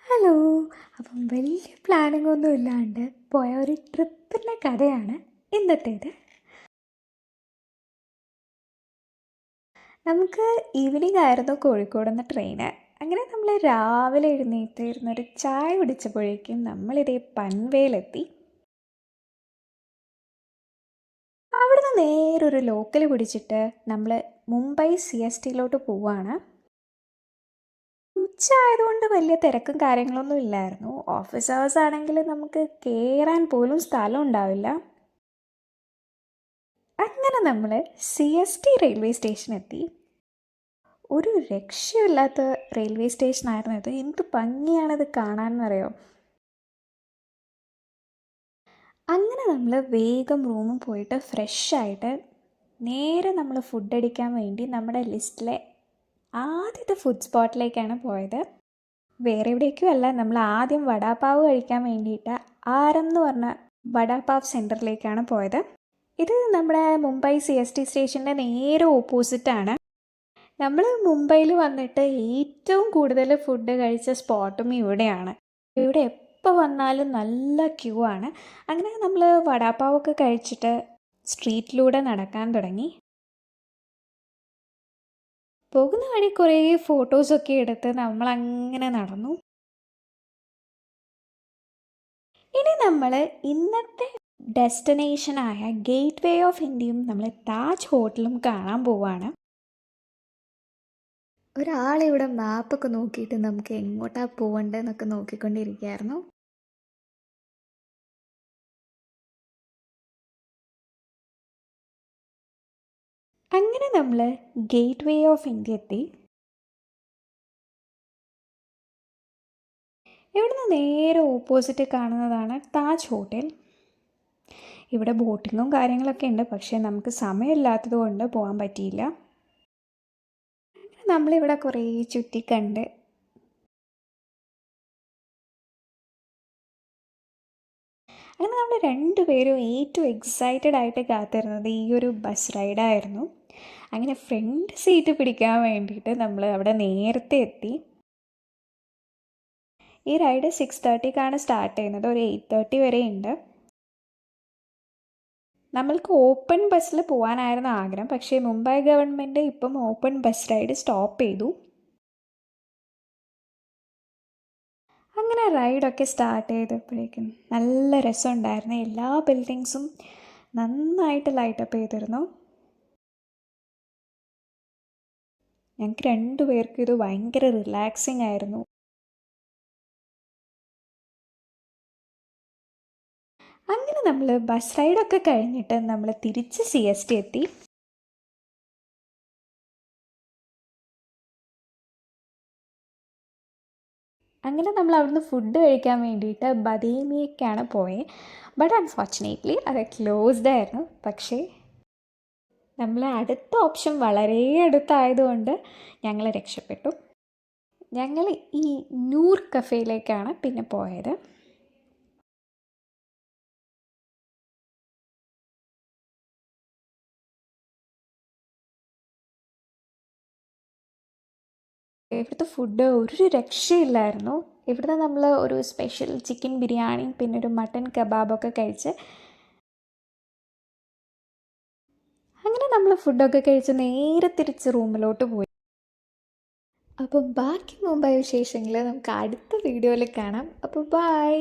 Hello. അപ്പം വലിയ planning ഒന്നും ഇല്ലാണ്ട് പോയ ഒരു ട്രിപ്പിൻ്റെ കഥയാണ് ഇന്നത്തേത്. നമുക്ക് ഈവനിങ് ആയിരുന്നു കോഴിക്കോട് നിന്ന് ട്രെയിന്. അങ്ങനെ നമ്മൾ രാവിലെ എഴുന്നേറ്റിരുന്നൊരു ചായ കുടിച്ചപ്പോഴേക്കും നമ്മളിതേ പൻവേലെത്തി. അവിടുന്ന് നേരൊരു ലോക്കൽ പിടിച്ചിട്ട് നമ്മൾ മുംബൈ CSTയിലോട്ട് പോവുകയാണ്. ഉച്ച ആയതുകൊണ്ട് വലിയ തിരക്കും കാര്യങ്ങളൊന്നും ഇല്ലായിരുന്നു. ഓഫീസ് അവേഴ്സ് ആണെങ്കിൽ നമുക്ക് കയറാൻ പോലും സ്ഥലം ഉണ്ടാവില്ല. അങ്ങനെ നമ്മൾ CST റെയിൽവേ സ്റ്റേഷൻ എത്തി. ഒരു രക്ഷയില്ലാത്ത റെയിൽവേ സ്റ്റേഷനായിരുന്നു ഇത്. എന്ത് ഭംഗിയാണത് കാണാനെന്നറിയോ. അങ്ങനെ നമ്മൾ വേഗം റൂമിൽ പോയിട്ട് ഫ്രഷായിട്ട് നേരെ നമ്മൾ ഫുഡ് അടിക്കാൻ വേണ്ടി നമ്മുടെ ലിസ്റ്റിലെ ആദ്യത്തെ ഫുഡ് സ്പോട്ടിലേക്കാണ് പോയത്. വേറെ എവിടേക്കും അല്ല, നമ്മൾ ആദ്യം വടാപാവ് കഴിക്കാൻ വേണ്ടിയിട്ട് ആരം എന്ന് പറഞ്ഞ വടാപാവ് സെൻറ്ററിലേക്കാണ് പോയത്. ഇത് നമ്മുടെ മുംബൈ CST സ്റ്റേഷൻ്റെ നേരെ ഓപ്പോസിറ്റാണ്. നമ്മൾ മുംബൈയിൽ വന്നിട്ട് ഏറ്റവും കൂടുതൽ ഫുഡ് കഴിച്ച സ്പോട്ടും ഇവിടെയാണ്. ഇവിടെ എപ്പോൾ വന്നാലും നല്ല ക്യൂ ആണ്. അങ്ങനെ നമ്മൾ വടാപാവൊക്കെ കഴിച്ചിട്ട് സ്ട്രീറ്റിലൂടെ നടക്കാൻ തുടങ്ങി. പോകുന്ന വഴി കുറേ ഫോട്ടോസൊക്കെ എടുത്ത് നമ്മളങ്ങനെ നടന്നു. ഇനി നമ്മൾ ഇന്നത്തെ ഡെസ്റ്റിനേഷനായ ഗേറ്റ് വേ ഓഫ് ഇന്ത്യയും നമ്മൾ താജ് ഹോട്ടലും കാണാൻ പോവുകയാണ്. ഒരാളിവിടെ മാപ്പൊക്കെ നോക്കിയിട്ട് നമുക്ക് എങ്ങോട്ടാണ് പോകേണ്ടതെന്നൊക്കെ നോക്കിക്കൊണ്ടിരിക്കുകയായിരുന്നു. അങ്ങനെ നമ്മൾ ഗേറ്റ് വേ ഓഫ് ഇന്ത്യ എത്തി. ഇവിടുന്ന് നേരെ ഓപ്പോസിറ്റ് കാണുന്നതാണ് താജ് ഹോട്ടൽ. ഇവിടെ ബോട്ടിങ്ങും കാര്യങ്ങളൊക്കെ ഉണ്ട്, പക്ഷേ നമുക്ക് സമയമില്ലാത്തത് കൊണ്ട് പോകാൻ പറ്റിയില്ല. നമ്മളിവിടെ കുറേ ചുറ്റിക്കണ്ട്. അങ്ങനെ നമ്മൾ രണ്ടുപേരും ഏറ്റവും എക്സൈറ്റഡ് ആയിട്ട് കാത്തിരുന്നത് ഈ ഒരു ബസ് റൈഡായിരുന്നു. അങ്ങനെ ഫ്രണ്ട് സീറ്റ് പിടിക്കാൻ വേണ്ടിയിട്ട് നമ്മൾ അവിടെ നേരത്തെ എത്തി. ഈ റൈഡ് 6:30ക്കാണ് സ്റ്റാർട്ട് ചെയ്യുന്നത്. ഒരു 8:30 വരെ ഉണ്ട്. നമ്മൾക്ക് ഓപ്പൺ ബസ്സിൽ പോകാനായിരുന്നു ആഗ്രഹം, പക്ഷേ മുംബൈ ഗവൺമെൻറ് ഇപ്പം ഓപ്പൺ ബസ് റൈഡ് സ്റ്റോപ്പ് ചെയ്തു. അങ്ങനെ റൈഡൊക്കെ സ്റ്റാർട്ട് ചെയ്തപ്പോഴേക്കും നല്ല രസമുണ്ടായിരുന്നു. എല്ലാ ബിൽഡിങ്സും നന്നായിട്ട് ലൈറ്റപ്പ് ചെയ്തിരുന്നു. ഞങ്ങൾക്ക് രണ്ടുപേർക്കും ഇത് ഭയങ്കര റിലാക്സിങ് ആയിരുന്നു. അങ്ങനെ നമ്മൾ ബസ് റൈഡൊക്കെ കഴിഞ്ഞിട്ട് നമ്മൾ തിരിച്ച് CST എത്തി. അങ്ങനെ നമ്മൾ അവിടുന്ന് ഫുഡ് കഴിക്കാൻ വേണ്ടിയിട്ട് ബദേമിയൊക്കെയാണ് പോയത്. ബട്ട് അൺഫോർച്ചുനേറ്റ്ലി അത് ക്ലോസ്ഡ് ആയിരുന്നു. പക്ഷേ നമ്മൾ അടുത്ത ഓപ്ഷൻ വളരെ അടുത്തായതുകൊണ്ട് ഞങ്ങൾ രക്ഷപ്പെട്ടു. ഞങ്ങൾ ഈ നൂർ കഫേയിലേക്കാണ് പിന്നെ പോയത്. ഇവിടുത്തെ ഫുഡ് ഒരു രക്ഷയില്ലായിരുന്നു. ഇവിടുത്തെ നമ്മൾ ഒരു സ്പെഷ്യൽ ചിക്കൻ ബിരിയാണിയും പിന്നെ ഒരു മട്ടൻ കബാബൊക്കെ കഴിച്ച് അങ്ങനെ നമ്മൾ ഫുഡൊക്കെ കഴിച്ച് നേരെ തിരിച്ച് റൂമിലോട്ട് പോയി. അപ്പം ബാക്കി മുംബൈ വിശേഷങ്ങൾ നമുക്ക് അടുത്ത വീഡിയോയിൽ കാണാം. അപ്പോൾ ബൈ.